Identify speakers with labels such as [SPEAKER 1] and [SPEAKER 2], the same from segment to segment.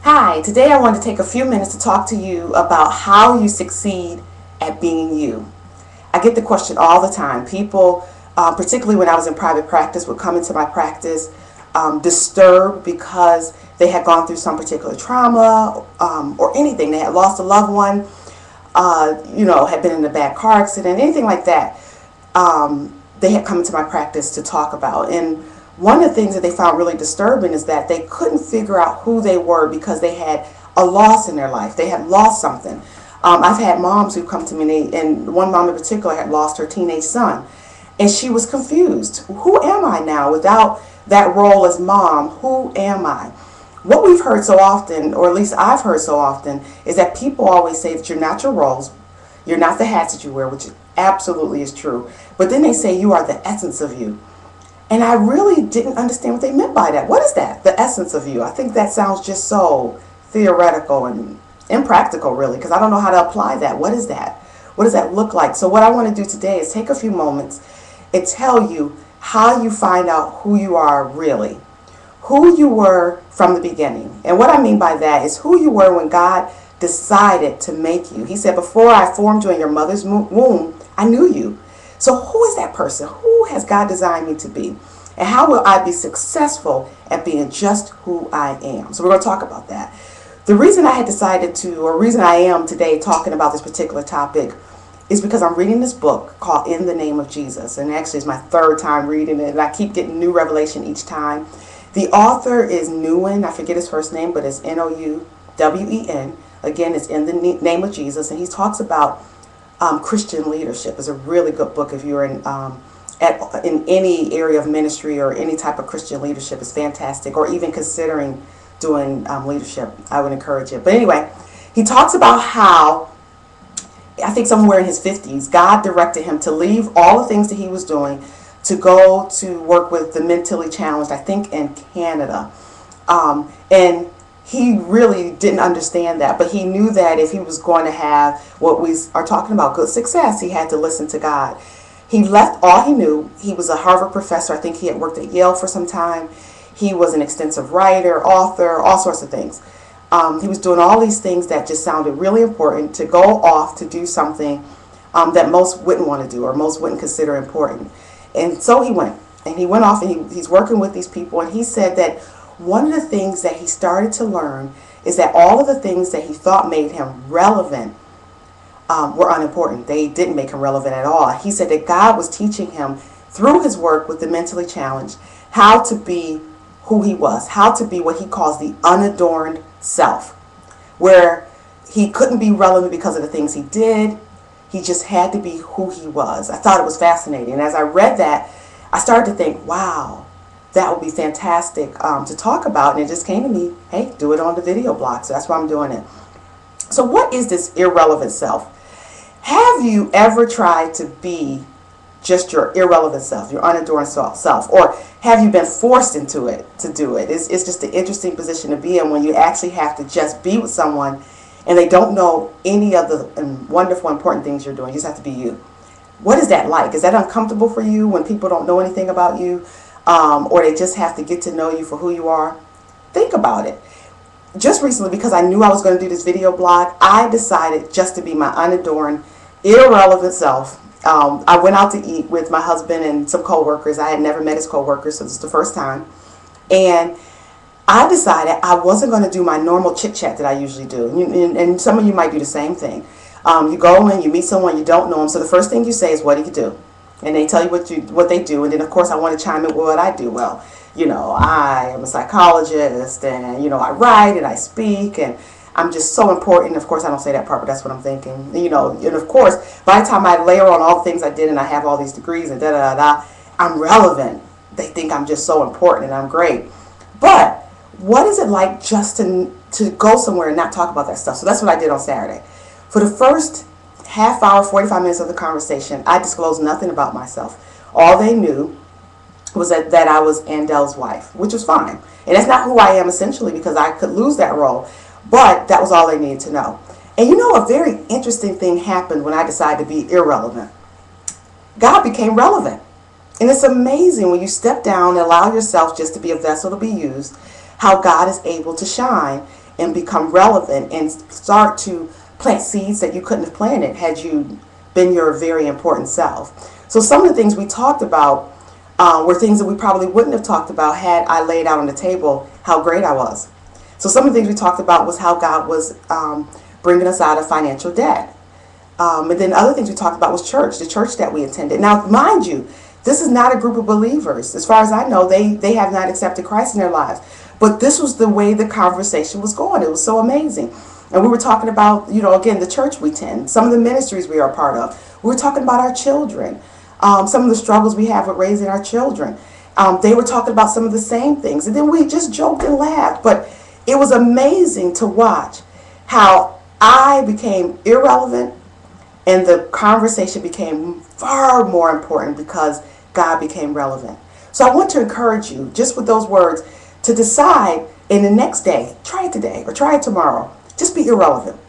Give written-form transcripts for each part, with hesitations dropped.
[SPEAKER 1] Hi, today I want to take a few minutes to talk to you about how you succeed at being you. I get the question all the time. People, particularly when I was in private practice, would come into my practice disturbed because they had gone through some particular trauma or anything. They had lost a loved one, had been in a bad car accident, anything like that. They had come into my practice to talk about. And one of the things that they found really disturbing is that they couldn't figure out who they were because they had a loss in their life. They had lost something. I've had moms who come to me, and one mom in particular had lost her teenage son. And she was confused. Who am I now without that role as mom? Who am I? What we've heard so often, or at least I've heard so often, is that people always say that you're not your roles, you're not the hats that you wear, which absolutely is true. But then they say you are the essence of you. And I really didn't understand what they meant by that. What is that? The essence of you. I think that sounds just so theoretical and impractical, really, because I don't know how to apply that. What is that? What does that look like? So what I want to do today is take a few moments and tell you how you find out who you are really, who you were from the beginning. And what I mean by that is who you were when God decided to make you. He said, before I formed you in your mother's womb, I knew you. So who is that person? Who has God designed me to be? And how will I be successful at being just who I am? So we're going to talk about that. The reason I had decided to, or reason I am today talking about this particular topic is because I'm reading this book called In the Name of Jesus. And actually it's my third time reading it, and I keep getting new revelation each time. The author is Nguyen. I forget his first name, but it's Nouwen. Again, it's In the Name of Jesus. And he talks about Christian leadership. Is a really good book if you're in any area of ministry or any type of Christian leadership. Is fantastic, or even considering doing leadership. I would encourage it. But anyway, he talks about how, I think somewhere in his 50s, God directed him to leave all the things that he was doing to go to work with the mentally challenged, I think in Canada. And he really didn't understand that, but he knew that if he was going to have what we are talking about, good success, he had to listen to God. He left all he knew. He was a Harvard professor. I think he had worked at Yale for some time. He was an extensive writer, author, all sorts of things. He was doing all these things that just sounded really important to go off to do something that most wouldn't want to do or most wouldn't consider important. And so he went. And he went off and he's working with these people. And he said that one of the things that he started to learn is that all of the things that he thought made him relevant were unimportant. They didn't make him relevant at all. He said that God was teaching him through his work with the mentally challenged how to be who he was, how to be what he calls the unadorned self, where he couldn't be relevant because of the things he did. He just had to be who he was. I thought it was fascinating. And as I read that, I started to think, wow, that would be fantastic to talk about. And it just came to me, hey, do it on the video blog. So that's why I'm doing it. So what is this irrelevant self? Have you ever tried to be just your irrelevant self, your unadorned self? Or have you been forced into it to do it? It's just an interesting position to be in when you actually have to just be with someone and they don't know any of the wonderful, important things you're doing. You just have to be you. What is that like? Is that uncomfortable for you when people don't know anything about you? Or they just have to get to know you for who you are? Think about it. Just recently, because I knew I was going to do this video blog, I decided just to be my unadorned, irrelevant self. I went out to eat with my husband and some co-workers. I had never met his co-workers, so this is the first time. And I decided I wasn't going to do my normal chit-chat that I usually do. And some of you might do the same thing. You go in, you meet someone, you don't know them. So the first thing you say is, what do you do? And they tell you what they do. And then, of course, I want to chime in with what I do. Well, I am a psychologist, and, I write and I speak, and I'm just so important. Of course, I don't say that part, but that's what I'm thinking. And of course, by the time I layer on all the things I did and I have all these degrees and da-da-da-da, I'm relevant. They think I'm just so important and I'm great. But what is it like just to go somewhere and not talk about that stuff? So that's what I did on Saturday. For the first half hour, 45 minutes of the conversation, I disclosed nothing about myself. All they knew was that I was Andel's wife, which was fine. And that's not who I am essentially, because I could lose that role. But that was all they needed to know. And a very interesting thing happened when I decided to be irrelevant. God became relevant. And it's amazing when you step down and allow yourself just to be a vessel to be used, how God is able to shine and become relevant and start to plant seeds that you couldn't have planted had you been your very important self. So some of the things we talked about were things that we probably wouldn't have talked about had I laid out on the table how great I was. So some of the things we talked about was how God was bringing us out of financial debt. And then other things we talked about was church, the church that we attended. Now, mind you, this is not a group of believers. As far as I know, they have not accepted Christ in their lives. But this was the way the conversation was going. It was so amazing. And we were talking about, again, the church we attend, some of the ministries we are a part of. We were talking about our children, some of the struggles we have with raising our children. They were talking about some of the same things. And then we just joked and laughed. But it was amazing to watch how I became irrelevant and the conversation became far more important because God became relevant. So I want to encourage you, just with those words, to decide in the next day, try it today or try it tomorrow, just be irrelevant.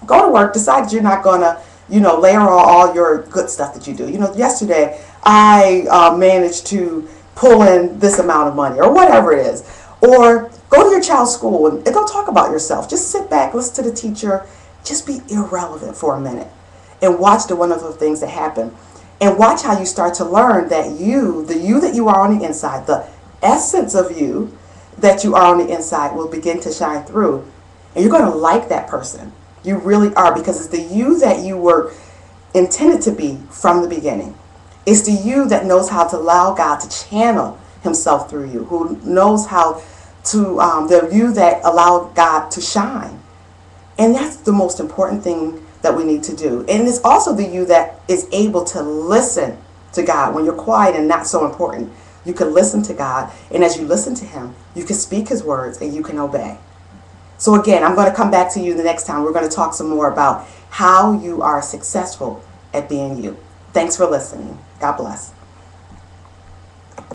[SPEAKER 1] Go to work, decide that you're not going to, layer on all your good stuff that you do. Yesterday I managed to pull in this amount of money or whatever it is. Or go to your child's school and don't talk about yourself. Just sit back, listen to the teacher, just be irrelevant for a minute. And watch the wonderful things that happen. And watch how you start to learn that the you that you are on the inside, the essence of you that you are on the inside will begin to shine through. And you're going to like that person. You really are, because it's the you that you were intended to be from the beginning. It's the you that knows how to allow God to channel himself through you, who knows how to, the you that allowed God to shine. And that's the most important thing that we need to do. And it's also the you that is able to listen to God when you're quiet and not so important. You can listen to God, and as you listen to him, you can speak his words and you can obey. So again, I'm going to come back to you the next time. We're going to talk some more about how you are successful at being you. Thanks for listening. God bless.